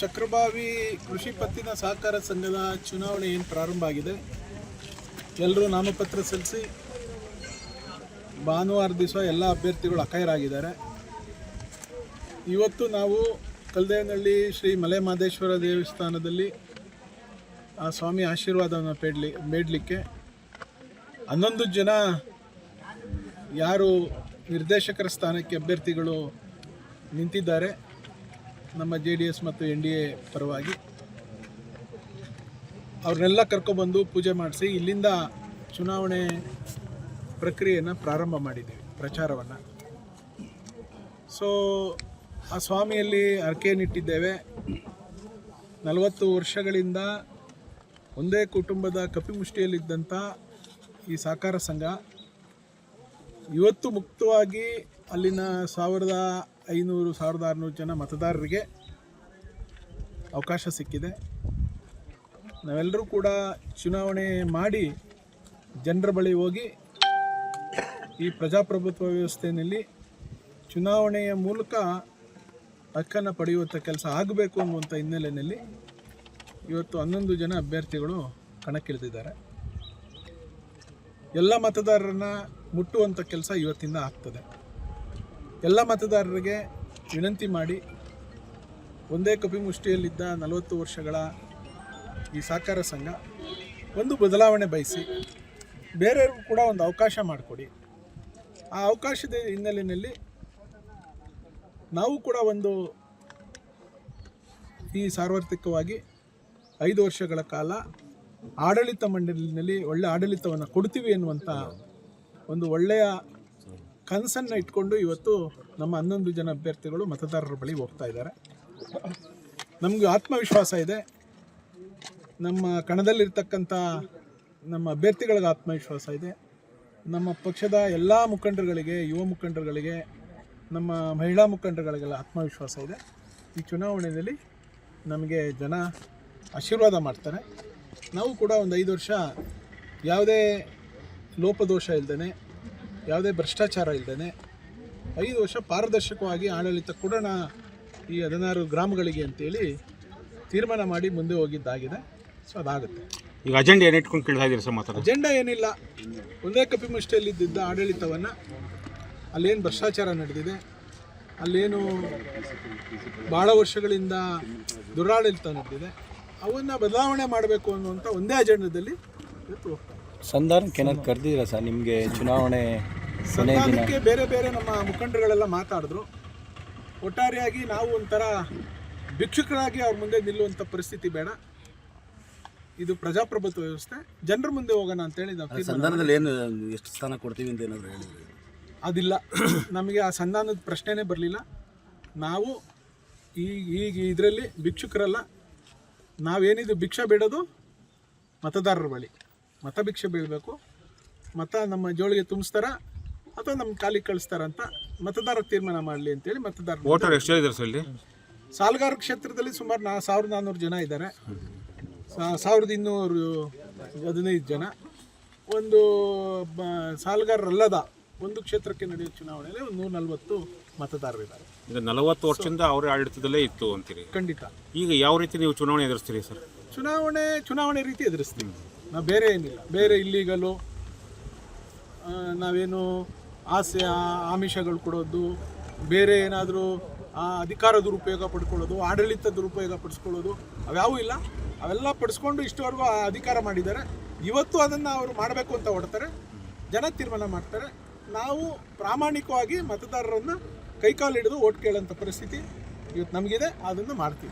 ಚಕ್ರಭಾವಿ ಕೃಷಿ ಪತ್ತಿನ ಸಹಕಾರ ಸಂಘದ ಚುನಾವಣೆ ಏನು ಪ್ರಾರಂಭ ಆಗಿದೆ. ಎಲ್ಲರೂ ನಾಮಪತ್ರ ಸಲ್ಲಿಸಿ ಭಾನುವಾರ ದಿವಸ ಎಲ್ಲ ಅಭ್ಯರ್ಥಿಗಳು ಅಖೈರಾಗಿದ್ದಾರೆ. ಇವತ್ತು ನಾವು ಕಲ್ದೇನಹಳ್ಳಿ ಶ್ರೀ ಮಲೆಮಹದೇಶ್ವರ ದೇವಸ್ಥಾನದಲ್ಲಿ ಆ ಸ್ವಾಮಿ ಆಶೀರ್ವಾದವನ್ನು ಬೇಡಲಿಕ್ಕೆ 11 ಜನ ಯಾರು ನಿರ್ದೇಶಕರ ಸ್ಥಾನಕ್ಕೆ ಅಭ್ಯರ್ಥಿಗಳು ನಿಂತಿದ್ದಾರೆ ನಮ್ಮ JDS ಮತ್ತು NDA ಪರವಾಗಿ, ಅವ್ರನ್ನೆಲ್ಲ ಕರ್ಕೊಬಂದು ಪೂಜೆ ಮಾಡಿಸಿ ಇಲ್ಲಿಂದ ಚುನಾವಣೆ ಪ್ರಕ್ರಿಯೆಯನ್ನು ಪ್ರಾರಂಭ ಮಾಡಿದ್ದೀವಿ, ಪ್ರಚಾರವನ್ನು. ಸೊ ಆ ಸ್ವಾಮಿಯಲ್ಲಿ ಹರಕೆಯನ್ನಿಟ್ಟಿದ್ದೇವೆ. 40 ವರ್ಷಗಳಿಂದ ಒಂದೇ ಕುಟುಂಬದ ಕಪಿಮುಷ್ಟಿಯಲ್ಲಿದ್ದಂಥ ಈ ಸಹಕಾರ ಸಂಘ ಇವತ್ತು ಮುಕ್ತವಾಗಿ ಅಲ್ಲಿನ 1500-1600 ಜನ ಮತದಾರರಿಗೆ ಅವಕಾಶ ಸಿಕ್ಕಿದೆ. ನಾವೆಲ್ಲರೂ ಕೂಡ ಚುನಾವಣೆ ಮಾಡಿ ಜನರ ಬಳಿ ಹೋಗಿ ಈ ಪ್ರಜಾಪ್ರಭುತ್ವ ವ್ಯವಸ್ಥೆಯಲ್ಲಿ ಚುನಾವಣೆಯ ಮೂಲಕ ಹಕ್ಕನ್ನು ಪಡೆಯುವಂಥ ಕೆಲಸ ಆಗಬೇಕು ಅನ್ನುವಂಥ ಹಿನ್ನೆಲೆಯಲ್ಲಿ ಇವತ್ತು 11 ಜನ ಅಭ್ಯರ್ಥಿಗಳು ಕಣಕ್ಕಿಳಿದಿದ್ದಾರೆ. ಎಲ್ಲ ಮತದಾರರನ್ನು ಮುಟ್ಟುವಂಥ ಕೆಲಸ ಇವತ್ತಿಂದ ಆಗ್ತದೆ. ಎಲ್ಲ ಮತದಾರರಿಗೆ ವಿನಂತಿ ಮಾಡಿ, ಒಂದೇ ಕಪಿಮುಷ್ಟಿಯಲ್ಲಿದ್ದ 40 ವರ್ಷಗಳ ಈ ಸಹಕಾರ ಸಂಘ ಒಂದು ಬದಲಾವಣೆ ಬಯಸಿ ಬೇರೆಯವ್ರಿಗೂ ಕೂಡ ಒಂದು ಅವಕಾಶ ಮಾಡಿಕೊಡಿ. ಆ ಅವಕಾಶದ ಹಿನ್ನೆಲೆಯಲ್ಲಿ ನಾವು ಕೂಡ ಒಂದು ಈ ಸಾರ್ವತ್ರಿಕವಾಗಿ 5 ವರ್ಷಗಳ ಕಾಲ ಆಡಳಿತ ಮಂಡಳಿನಲ್ಲಿ ಒಳ್ಳೆಯ ಆಡಳಿತವನ್ನು ಕೊಡ್ತೀವಿ ಎನ್ನುವಂಥ ಒಂದು ಒಳ್ಳೆಯ ಕನಸನ್ನು ಇಟ್ಕೊಂಡು ಇವತ್ತು ನಮ್ಮ 11 ಜನ ಅಭ್ಯರ್ಥಿಗಳು ಮತದಾರರ ಬಳಿ ಹೋಗ್ತಾ ಇದ್ದಾರೆ. ನಮಗೆ ಆತ್ಮವಿಶ್ವಾಸ ಇದೆ. ನಮ್ಮ ಕಣದಲ್ಲಿರ್ತಕ್ಕಂಥ ನಮ್ಮ ಅಭ್ಯರ್ಥಿಗಳಿಗೆ ಆತ್ಮವಿಶ್ವಾಸ ಇದೆ. ನಮ್ಮ ಪಕ್ಷದ ಎಲ್ಲ ಮುಖಂಡರುಗಳಿಗೆ, ಯುವ ಮುಖಂಡರುಗಳಿಗೆ, ನಮ್ಮ ಮಹಿಳಾ ಮುಖಂಡರುಗಳಿಗೆಲ್ಲ ಆತ್ಮವಿಶ್ವಾಸ ಇದೆ. ಈ ಚುನಾವಣೆಯಲ್ಲಿ ನಮಗೆ ಜನ ಆಶೀರ್ವಾದ ಮಾಡ್ತಾರೆ. ನಾವು ಕೂಡ ಒಂದು 5 ವರ್ಷ ಯಾವುದೇ ಲೋಪದೋಷ ಇಲ್ಲದೇ, ಯಾವುದೇ ಭ್ರಷ್ಟಾಚಾರ ಇಲ್ಲದೇ 5 ವರ್ಷ ಪಾರದರ್ಶಕವಾಗಿ ಆಡಳಿತ ಕೊಡೋಣ ಈ 16 ಗ್ರಾಮಗಳಿಗೆ ಅಂತೇಳಿ ತೀರ್ಮಾನ ಮಾಡಿ ಮುಂದೆ ಹೋಗಿದ್ದಾಗಿದೆ. ಸೊ ಅದಾಗುತ್ತೆ. ಈಗ ಅಜೆಂಡಾ ಏನು ಇಟ್ಕೊಂಡು ಕೇಳ್ತಾ ಇದ್ದೀರಿ ಸರ್? ಮಾತಾಡ ಅಜೆಂಡಾ ಏನಿಲ್ಲ. ಒಂದೇ ಕಪಿಮುಷ್ಟಿಯಲ್ಲಿದ್ದ ಆಡಳಿತವನ್ನು, ಅಲ್ಲೇನು ಭ್ರಷ್ಟಾಚಾರ ನಡೆದಿದೆ, ಅಲ್ಲೇನು ಭಾಳ ವರ್ಷಗಳಿಂದ ದುರಾಡಳಿತ ನಡೆದಿದೆ, ಅವನ್ನು ಬದಲಾವಣೆ ಮಾಡಬೇಕು ಅನ್ನುವಂಥ ಒಂದೇ ಅಜೆಂಡಾದಲ್ಲಿ ಇವತ್ತು ಹೋಗ್ತಾರೆ. ಸಂಧಾನಕ್ಕೆ ಏನಾದ್ರು ಕರೆದಿದ್ದೀರಾ ಸರ್? ನಿಮಗೆ ಚುನಾವಣೆ ಸಂಧಾನಕ್ಕೆ ಬೇರೆ ಬೇರೆ ನಮ್ಮ ಮುಖಂಡರುಗಳೆಲ್ಲ ಮಾತಾಡಿದ್ರು. ಒಟ್ಟಾರೆಯಾಗಿ ನಾವು ಒಂಥರ ಭಿಕ್ಷುಕರಾಗಿ ಅವ್ರ ಮುಂದೆ ನಿಲ್ಲುವಂಥ ಪರಿಸ್ಥಿತಿ ಬೇಡ. ಇದು ಪ್ರಜಾಪ್ರಭುತ್ವ ವ್ಯವಸ್ಥೆ, ಜನರ ಮುಂದೆ ಹೋಗೋಣ ಅಂತೇಳಿ ನಾವು ಸಂಧಾನದಲ್ಲಿ ಏನು ಎಷ್ಟು ಸ್ಥಾನ ಕೊಡ್ತೀವಿ ಅಂತ ಏನಾದರೂ ಹೇಳಿದ್ರಿ? ಅದಿಲ್ಲ, ನಮಗೆ ಆ ಸಂಧಾನದ ಪ್ರಶ್ನೆನೇ ಬರಲಿಲ್ಲ. ನಾವು ಈಗ ಇದರಲ್ಲಿ ಭಿಕ್ಷುಕರಲ್ಲ. ನಾವೇನಿದು ಭಿಕ್ಷೆ ಬೇಡೋದು ಮತದಾರರ ಬಳಿ. ಮತ ಭಿಕ್ಷೆ ಬೀಳಬೇಕು. ಮತ ನಮ್ಮ ಜೋಳಿಗೆ ತುಂಬಿಸ್ತಾರ ಅಥವಾ ನಮ್ಮ ಕಾಲಿಗೆ ಕಳಿಸ್ತಾರ ಅಂತ ಮತದಾರ ತೀರ್ಮಾನ ಮಾಡಲಿ ಅಂತೇಳಿ ಮತದಾರರು. ವೋಟರ್ ಎಷ್ಟು ಹೇಳಿದ್ರು ಸರ್ ಇಲ್ಲಿ? ಸಾಲಗಾರ ಕ್ಷೇತ್ರದಲ್ಲಿ ಸುಮಾರು 1400 ಜನ ಇದ್ದಾರೆ. 1215 ಜನ. ಒಂದು ಸಾಲಗಾರರಲ್ಲದ ಒಂದು ಕ್ಷೇತ್ರಕ್ಕೆ ನಡೆಯುವ ಚುನಾವಣೆಯಲ್ಲಿ ಒಂದು 140 ಮತದಾರರಿದ್ದಾರೆ. ಈಗ 40 ವರ್ಷದಿಂದ ಅವರೇ ಆಡಳಿತದಲ್ಲೇ ಇತ್ತು ಅಂತೀರಿ? ಖಂಡಿತ. ಈಗ ಯಾವ ರೀತಿ ನೀವು ಚುನಾವಣೆ ಎದುರಿಸ್ತೀರಿ ಸರ್? ಚುನಾವಣೆ ರೀತಿ ಎದುರಿಸ್ತೀವಿ ನಾವು. ಬೇರೆ ಏನಿಲ್ಲ. ಬೇರೆ ಇಲ್ಲಿಗಲು ನಾವೇನು ಆಮಿಷಗಳು ಕೊಡೋದು, ಬೇರೆ ಏನಾದರೂ ಅಧಿಕಾರ ದುರುಪಯೋಗ ಪಡ್ಕೊಳ್ಳೋದು, ಆಡಳಿತ ದುರುಪಯೋಗ ಪಡಿಸ್ಕೊಳ್ಳೋದು ಅವ್ಯಾವೂ ಇಲ್ಲ. ಅವೆಲ್ಲ ಪಡಿಸ್ಕೊಂಡು ಇಷ್ಟವರೆಗೂ ಅಧಿಕಾರ ಮಾಡಿದ್ದಾರೆ. ಇವತ್ತು ಅದನ್ನು ಅವರು ಮಾಡಬೇಕು ಅಂತ ಹೊಡ್ತಾರೆ. ಜನ ತೀರ್ಮಾನ ಮಾಡ್ತಾರೆ. ನಾವು ಪ್ರಾಮಾಣಿಕವಾಗಿ ಮತದಾರರನ್ನು ಕೈಕಾಲು ಹಿಡಿದು ಓಟ್ ಕೇಳೋಂಥ ಪರಿಸ್ಥಿತಿ ಇವತ್ತು ನಮಗಿದೆ. ಅದನ್ನು ಮಾಡ್ತೀವಿ.